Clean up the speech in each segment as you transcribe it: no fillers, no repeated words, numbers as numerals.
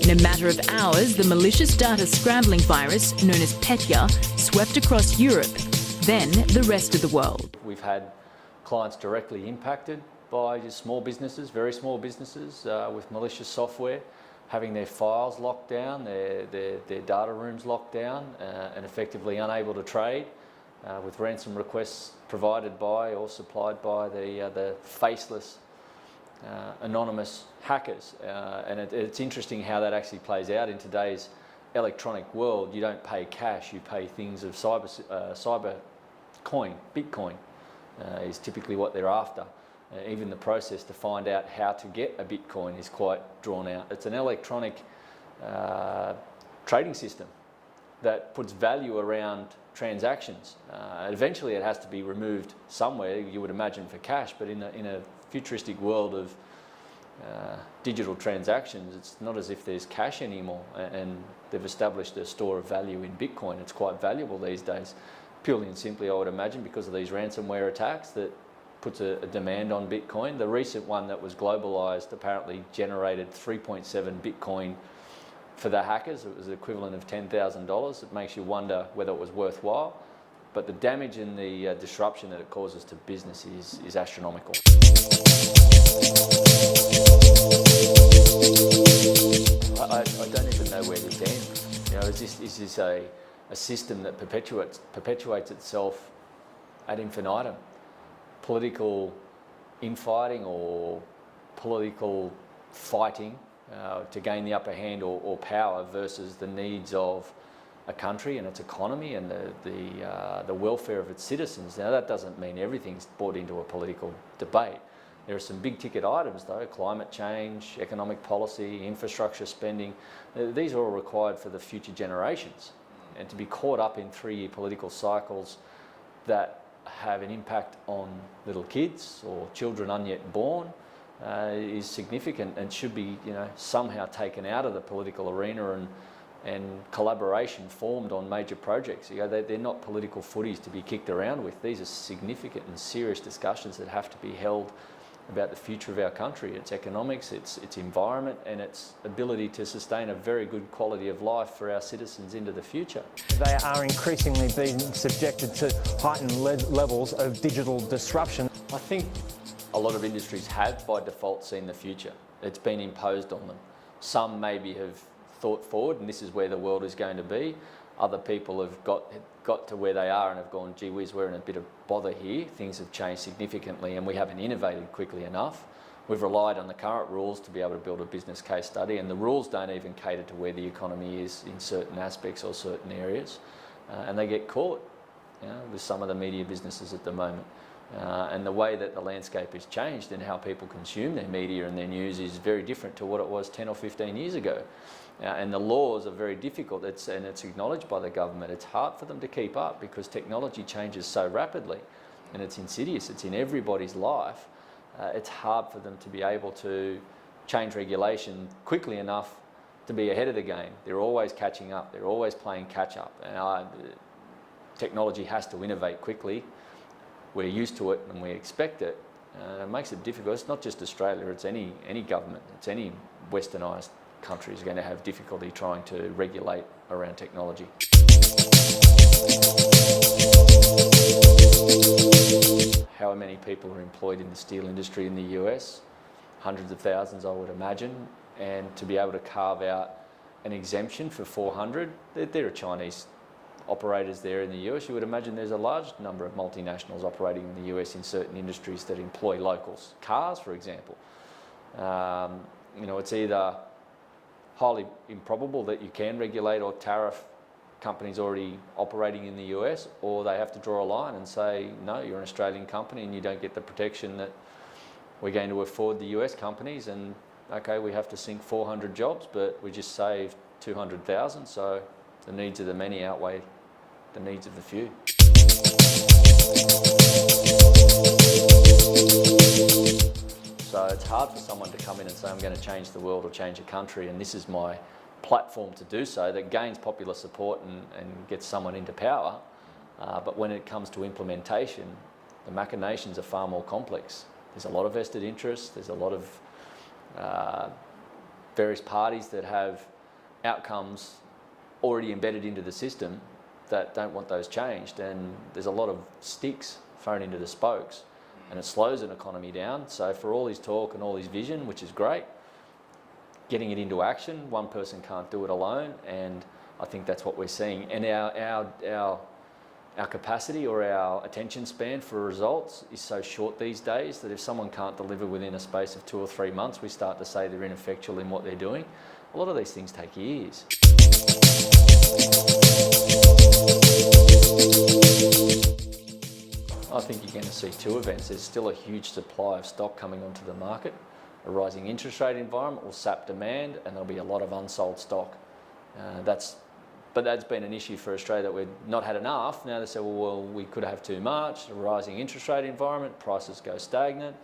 In a matter of hours, the malicious data scrambling virus, known as Petya, swept across Europe, then the rest of the world. We've had clients directly impacted by just small businesses, very small businesses with malicious software, having their files locked down, their data rooms locked down, and effectively unable to trade, with ransom requests provided by or supplied by the faceless anonymous hackers. And it's interesting how that actually plays out in today's electronic world. You don't pay cash, you pay things of cyber coin. Bitcoin is typically what they're after. Even the process to find out how to get a Bitcoin is quite drawn out. It's an electronic trading system that puts value around transactions. Eventually it has to be removed somewhere, you would imagine, for cash, but in a futuristic world of digital transactions, it's not as if there's cash anymore, and they've established a store of value in Bitcoin. It's quite valuable these days, purely and simply, I would imagine, because of these ransomware attacks that puts a demand on Bitcoin. The recent one that was globalized apparently generated 3.7 Bitcoin for the hackers. It was the equivalent of $10,000. It makes you wonder whether it was worthwhile. But the damage and the disruption that it causes to business is astronomical. I don't even know where this ends. You know, is this a system that perpetuates itself ad infinitum? Political infighting or political fighting to gain the upper hand or power versus the needs of a country and its economy and the welfare of its citizens. Now, that doesn't mean everything's brought into a political debate. There are some big ticket items though: climate change, economic policy, infrastructure spending. These are all required for the future generations. And to be caught up in 3-year political cycles that have an impact on little kids or children unyet born is significant and should be, somehow taken out of the political arena and collaboration formed on major projects. They're not political footies to be kicked around with. These are significant and serious discussions that have to be held about the future of our country, its economics, its environment, and its ability to sustain a very good quality of life for our citizens into the future. They are increasingly being subjected to heightened levels of digital disruption. I think a lot of industries have by default seen the future. It's been imposed on them. Some maybe have thought forward and this is where the world is going to be. Other people have got to where they are and have gone, gee whiz, we're in a bit of bother here. Things have changed significantly and we haven't innovated quickly enough. We've relied on the current rules to be able to build a business case study, and the rules don't even cater to where the economy is in certain aspects or certain areas. And they get caught with some of the media businesses at the moment. And the way that the landscape has changed and how people consume their media and their news is very different to what it was 10 or 15 years ago. And the laws are very difficult, and it's acknowledged by the government. It's hard for them to keep up because technology changes so rapidly and it's insidious, it's in everybody's life. It's hard for them to be able to change regulation quickly enough to be ahead of the game. They're always catching up, they're always playing catch up. And technology has to innovate quickly. We're used to it and we expect it. It makes it difficult. It's not just Australia, it's any government, it's any westernised country is going to have difficulty trying to regulate around technology. How many people are employed in the steel industry in the US? Hundreds of thousands, I would imagine. And to be able to carve out an exemption for 400, there are Chinese operators there in the US. You would imagine there's a large number of multinationals operating in the US in certain industries that employ locals. Cars, for example. It's either highly improbable that you can regulate or tariff companies already operating in the US, or they have to draw a line and say, no, you're an Australian company and you don't get the protection that we're going to afford the US companies, and okay, we have to sink 400 jobs, but we just saved 200,000, so the needs of the many outweigh the needs of the few. So it's hard for someone to come in and say, I'm going to change the world or change a country, and this is my platform to do so, that gains popular support and gets someone into power. But when it comes to implementation, the machinations are far more complex. There's a lot of vested interests, there's a lot of various parties that have outcomes already embedded into the system that don't want those changed, and there's a lot of sticks thrown into the spokes, and it slows an economy down. So for all his talk and all his vision, which is great, getting it into action, one person can't do it alone, and I think that's what we're seeing. And our capacity or our attention span for results is so short these days that if someone can't deliver within a space of 2 or 3 months, we start to say they're ineffectual in what they're doing. A lot of these things take years. I think you're going to see two events. There's still a huge supply of stock coming onto the market. A rising interest rate environment will sap demand, and there'll be a lot of unsold stock. But that's been an issue for Australia, that we've not had enough. Now they say, well, we could have too much. A rising interest rate environment, prices go stagnant.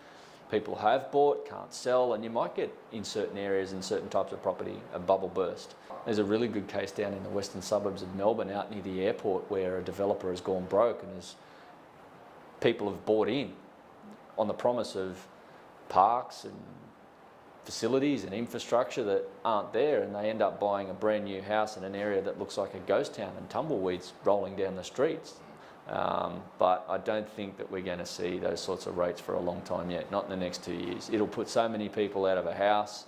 People have bought, can't sell, and you might get in certain areas and certain types of property a bubble burst. There's a really good case down in the western suburbs of Melbourne, out near the airport, where a developer has gone broke and people have bought in on the promise of parks and facilities and infrastructure that aren't there, and they end up buying a brand new house in an area that looks like a ghost town and tumbleweeds rolling down the streets. But I don't think that we're going to see those sorts of rates for a long time yet, not in the next 2 years. It'll put so many people out of a house,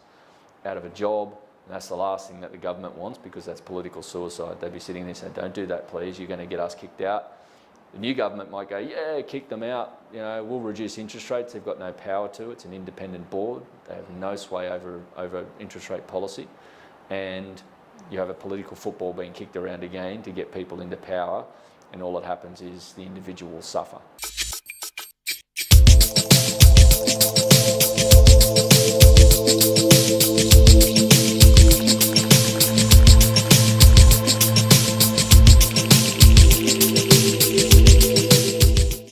out of a job, and that's the last thing that the government wants, because that's political suicide. They'd be sitting there saying, don't do that please, you're going to get us kicked out. The new government might go, yeah, kick them out, you know, we'll reduce interest rates. They've got no power to it. It's an independent board. They have no sway over interest rate policy. And you have a political football being kicked around again to get people into power, and all that happens is the individual will suffer.